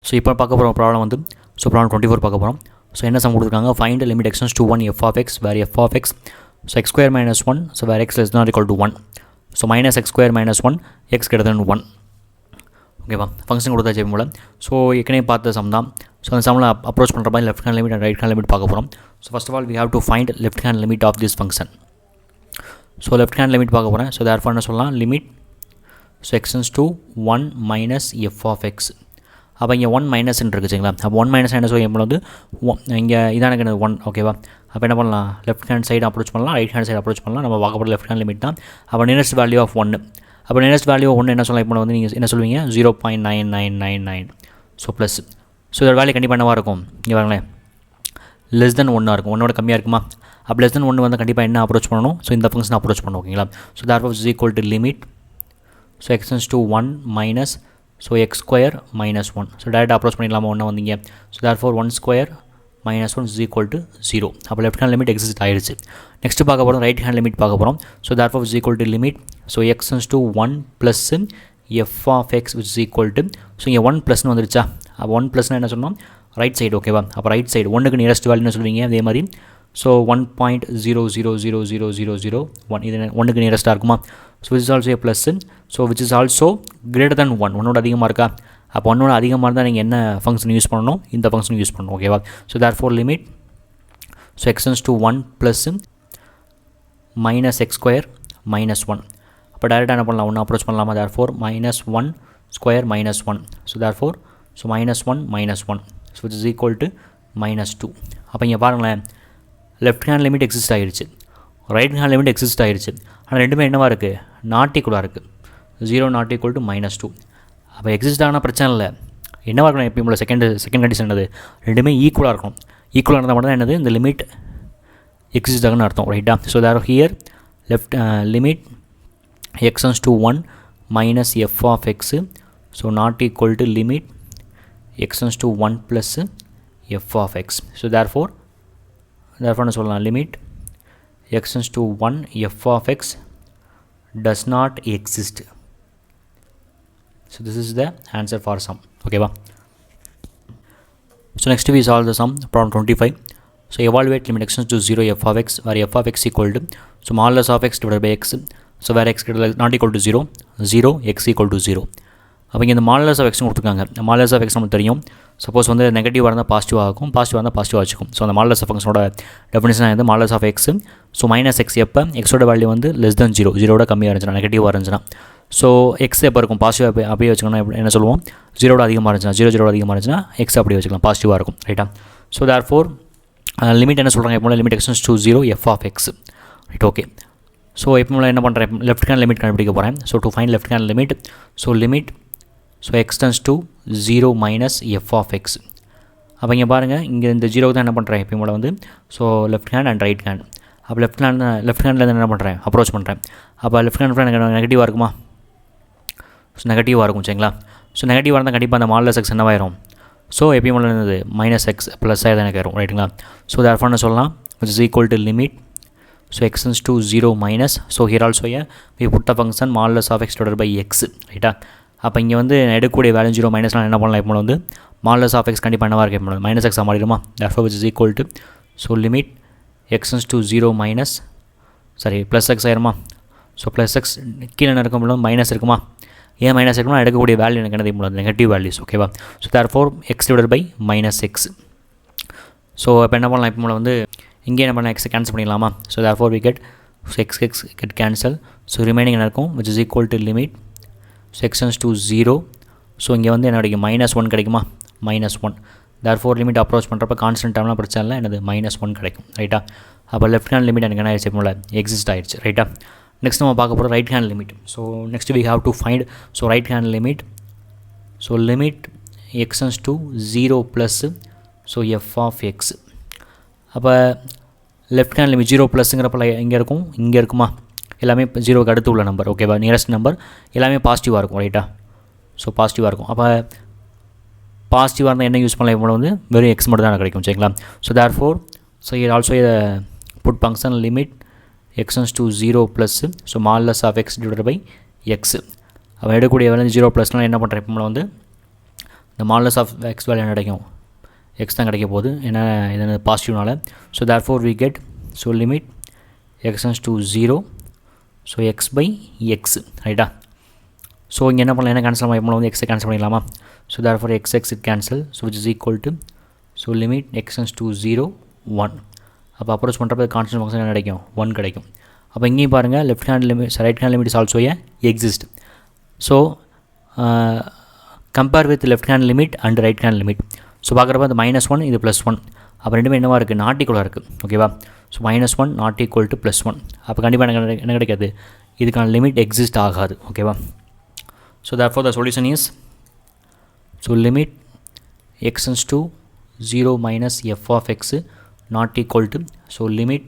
So இப்போ பார்க்க போகிற ப்ராப்ளம் வந்து ப்ராப்ளம் 24 பார்க்க போகிறோம். ஸோ என்ன சம் கொடுத்துருக்காங்க, find limit x tends to 1 f of x where f of x x square minus 1 where x less than or equal to 1. So minus x square minus 1 x greater than 1. ஓகேவா, function கொடுத்தாச்சு போல. So ஏற்கனவே பார்த்த some தான். So அந்த சம்மில் approach பண்ணுற மாதிரி left hand limit and right hand limit பார்க்க போகிறோம். So first of all we have to find left hand limit of this function. So left hand limit பார்க்க போகிறேன். ஸோ தேர்ஃபோர் என்ன சொல்லலாம், limit x tends to 1 minus f of x. அப்போ இங்கே 1 மைனஸ்ன்னு இருக்குச்சுங்களா. அப்போ 1 minus என்ன சொல்லி வந்து இங்கே இதான் எனக்கு 1. ஓகேவா, அப்போ என்ன பண்ணலாம், லெஃப்ட் ஹேண்ட் சைடு அப்ரோச் பண்ணலாம், ரைட் ஹேண்ட் சைடு அப்ரோச் பண்ணலாம். நம்ம பார்க்கப்பட்ட லெஃப்ட் ஹேண்ட் லிமிட் தான். அப்போ நியரஸ்ட் வேல்யூ ஆஃப் 1. அப்போ நியரஸ்ட் வேல்யூ 1 என்ன சொல்லலாம், இப்போ வந்து நீங்கள் என்ன சொல்லுவீங்க, 0.9999. So plus. ஸோ இதோட வேல்யூ கண்டிப்பாக என்னவாக இருக்கும், இங்கே வாங்களேன், லெஸ் தென் 1 இருக்கும். 1ஓட கம்மியாக இருக்குமா. அப்போ லெஸ் தென் 1 வந்து கண்டிப்பாக என்ன அப்ரோச் பண்ணணும், ஸோ இந்த ஃபங்க்ஷன் அப்ரோச் பண்ணணும். ஓகேங்களா. So therefore is equal to limit x tends to 1 minus x square minus 1. So டேரெக்டாக அப்ரோச் பண்ணிடலாமா 1 வந்தீங்க. So therefore 1 square minus 1 is equal to 0. அப்போ லெஃப்ட் ஹேண்ட் லிமிட் எக்ஸிஸ்ட் ஆயிடுச்சு. நெக்ஸ்ட் பார்க்க போகிறோம் ரைட் ஹேண்ட் லிமிட் பார்க்க போகிறோம். So therefore is equal to limit x tends to 1 plus f of x which is equal to, so இங்கே 1 ப்ளஸ்னு வந்துருச்சா. அப்போ 1 ப்ளஸ்னால் என்ன சொன்னோம், ரைட் சைடு. ஓகேவா, அப்போ ரைட் சைடு 1க்கு நியரஸ்ட் வேல்யூன்னு சொல்லுவீங்க. அதே மாதிரி ஸோ 1.000001 இது 1க்கு நியரஸ்ட்டாக இருக்குமா. So which is also A plus. So which is also greater than 1. 1ஓட அதிகமாக இருக்கா. அப்போ 1ஓட அதிகமாக இருந்தால் நீங்கள் என்ன ஃபங்க்ஷன் யூஸ் பண்ணணும், இந்த ஃபங்க்ஷன் யூஸ் பண்ணணும். ஓகேவா. So therefore limit x tends to 1 plus minus X square minus 1. அப்போ டேரெக்டாக என்ன பண்ணலாம், 1 அப்ரோச் பண்ணலாமா. Therefore minus 1 square minus 1. So therefore minus 1 minus 1. So which is equal to minus 2. அப்போ இங்கே பாருங்களேன், லெஃப்ட் ஹேண்ட் லிமிட் எக்ஸிஸ்ட் ஆகிடுச்சு, ரைட் ஹேண்ட் லிமிட் எக்ஸிஸ்ட் ஆகிடுச்சு. ஆனால் ரெண்டுமே என்னவாக இருக்குது, நாட் ஈக்குவலாக இருக்குது. 0 நாட் ஈக்குவல் டு -2. அப்போ எக்ஸிஸ்ட் ஆனால் பிரச்சனை இல்லை. என்னவாக இருக்கணும் எப்பயும் போல செகண்ட் கண்டிஷன் என்னது, ரெண்டுமே ஈக்குவலாக இருக்கணும். ஈக்குவலாக இருந்தால் மட்டும் தான் என்னது, இந்த லிமிட் எக்ஸிஸ்ட் ஆகுன்னு அர்த்தம். ரைட்டா. So there here left limit x tends to 1 minus f of x. So not equal to limit x tends to 1 plus f of x. So therefore என்ன சொல்லலாம், limit x tends to 1 f of x does not exist. So this is the answer for sum. Okay ba. So next we solve the sum problem 25. So evaluate limit extends to 0 f of x where f of x equal to, so modulus of x divided by x. So where x not equal to 0, 0 x equal to 0. அப்போ இங்கே இந்த modulus of எக்ஸ்னு கொடுத்துருக்காங்க. Modulus of X நமக்கு தெரியும். Suppose வந்து நெகட்டிவாக இருந்தால் பாசிட்டிவாக ஆகும், பாசிட்டிவாக இருந்தால் பாசிட்டிவாக வச்சுக்கும். ஸோ அந்த மாடுலஸ் ஆஃப் ஃபங்க்ஷனோட டெஃபினிஷன் வந்து modulus of x. So minus x எப்போ எக்ஸோட வேல்யூ வந்து லெஸ் தென் 0, 0ஓட கம்மியாக இருந்துச்சுன்னா, நெகட்டிவாக இருந்துச்சுன்னா. ஸோ எக்ஸ் எப்போ இருக்கும், பாசிட்டிவாக அப்படியே வச்சுக்கணும். என்ன சொல்லுவோம், 0ஓட அதிகமாக இருந்துச்சுன்னா, 0 அதிகமாக இருந்துச்சுன்னா எக்ஸ் அப்படியே வச்சுக்கலாம், பாசிட்டிவாக இருக்கும். ரைட்டா. ஸோ தேர்ஃபோர் லிமிட் என்ன சொல்கிறாங்க, எப்போ limit x tends to 0 f of x. Right. Okay. So எப்போ என்ன பண்ணுறேன், லெஃப்ட் ஹேண்ட் லிமிட் கண்டுபிடிக்க போகிறேன். So to find left hand limit, so limit x tends to 0 minus f of x. அப்போ இங்கே பாருங்கள், இங்கே இந்த 0 தான் என்ன பண்ணுறேன் எப்பயும் போல வந்து, so left hand and right hand. அப்போ லெஃப்ட் ஹேண்டில் என்ன பண்ணுறேன், அப்ரோச் பண்ணுறேன். அப்போ லெஃப்ட் ஹேண்ட் எனக்கு நெகட்டிவாக இருக்குமா. ஸோ நெகட்டிவாக இருக்கும். சரிங்களா. ஸோ நெகட்டிவாக இருந்தால் கண்டிப்பாக அந்த மாடுலஸ் எக்ஸ் என்னவாயிரும், ஸோ எப்பயும் போல இருந்தது மைனஸ் எக்ஸ் ப்ளஸ் ஆகி தான் எனக்கு வரும். ரைட்டுங்களா. ஸோ தேர்ஃபோர் என்ன சொல்லலாம், which is equal to limit x tends to 0 minus, so here also we put the function modulus of x divided by x. ரைட்டா. அப்போ இங்கே வந்து எடுக்கக்கூடிய வேல்யூ 0 மைனஸ்லாம் என்ன பண்ணலாம், இப்போ வந்து மாடுலஸ் ஆஃப் எக்ஸ் கண்டிப்பாக என்னவாக இருக்குது, இப்போ மைனஸ் எக்ஸாக மாறிடுமா. Therefore which is equal to, so limit x tends to 0 minus, sorry plus x ஆயிருமா. ஸோ ப்ளஸ் எக்ஸ் கீழே என்ன இருக்கும், மைனஸ் இருக்குமா. ஏன் மைனஸ் இருக்குமா, எடுக்கக்கூடிய வேல்யூ எனக்கு என்னது, இப்போ நெகட்டிவ் வேல்யூஸ். ஓகேவா. So therefore x divided by minus x. So இப்போ என்ன பண்ணலாம், இப்போ வந்து இங்கே என்ன பண்ணலாம், எக்ஸ் கேன்சல் பண்ணிடலாமா. So therefore we get x get cancel. So remaining என்ன இருக்கும், which is equal to limit x tends to 0. So இங்கே வந்து என்ன கிடைக்கும், -1 கிடைக்குமா, -1. தேர்ஃபோர் லிமிட் அப்ரோச் பண்ணுறப்ப கான்ஸ்டன்ட் டேர்ம்லாம் பிரச்சனை இல்லை, என்னது -1 கிடைக்கும். ரைட்டா. அப்போ லெஃப்ட் ஹேண்ட் லிமிட் எனக்கு என்ன ஆயிடுச்சு, இப்போ எக்ஸிஸ்ட் ஆயிடுச்சு. ரைட்டா. நெக்ஸ்ட் நம்ம பார்க்க போகிறோம் right hand limit. So next we have to find, so right hand limit, so limit x tends to 0 plus, so f of x. அப்போ லெஃப்ட் ஹேண்ட் லிமிட் 0 ப்ளஸ்ங்கிறப்ப இங்கே இருக்கும், இங்கே இருக்குமா, எல்லாமே 0க்கு அடுத்து உள்ள நம்பர். ஓகேவா. நியரஸ்ட் நம்பர் எல்லாமே பாசிட்டிவாக இருக்கும். ரைட்டா. ஸோ பாசிட்டிவாக இருக்கும். அப்போ பாசிட்டிவாக இருந்தால் என்ன யூஸ் பண்ணலாம், இப்போ வந்து வெறும் எக்ஸ் மட்டும் தான் கிடைக்கும். சரிங்களா. ஸோ தேர்ஃபோர் இது also put function limit x tends to 0 plus, so modulus of x divided by x. அவன் எடுக்கக்கூடிய வேலை 0 ப்ளஸ்னால் என்ன பண்ணுறேன், இப்போ வந்து இந்த மாடலஸ் ஆஃப் எக்ஸ் வேல்யூ என்ன கிடைக்கும், எக்ஸ் தான் கிடைக்க போகுது, ஏன்னா இது பாசிட்டிவ்னால. So therefore we get, so limit x tends to 0, so x by x, ரைட்டா. ஸோ இங்கே என்ன பண்ணலாம், என்ன கேன்சல் பண்ணலாம், வந்து எக்ஸை கேன்சல் பண்ணிடலாமா. So therefore X X it cancel, so which is equal to, so limit x tends to 0, 1. அப்போ அப்ரோச் பண்ணுறப்ப கான்ஸ்டன்ட் ஃபங்க்ஷன் என்ன கிடைக்கும், 1 கிடைக்கும். அப்போ இங்கேயும் பாருங்கள், left hand limit right hand limit is also A exist. So compare with left hand limit and right hand limit. So பார்க்குறப்ப அது -1 இது +1, அப்போ ரெண்டுமே என்னவாக இருக்குது, நாட் ஈக்குவலாக இருக்குது. ஓகேவா. ஸோ -1 நாட் ஈக்குவல் டு +1, அப்போ கண்டிப்பாக எனக்கு என்ன கிடைக்காது, இதுக்கான லிமிட் எக்ஸிஸ்ட் ஆகாது. ஓகேவா. So therefore the solution is, so limit x tends to 0 minus f of x not equal to, so limit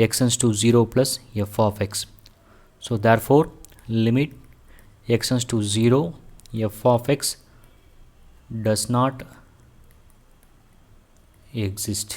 x tends to 0 plus f of x. So therefore limit x tends to 0 f of x does not exist.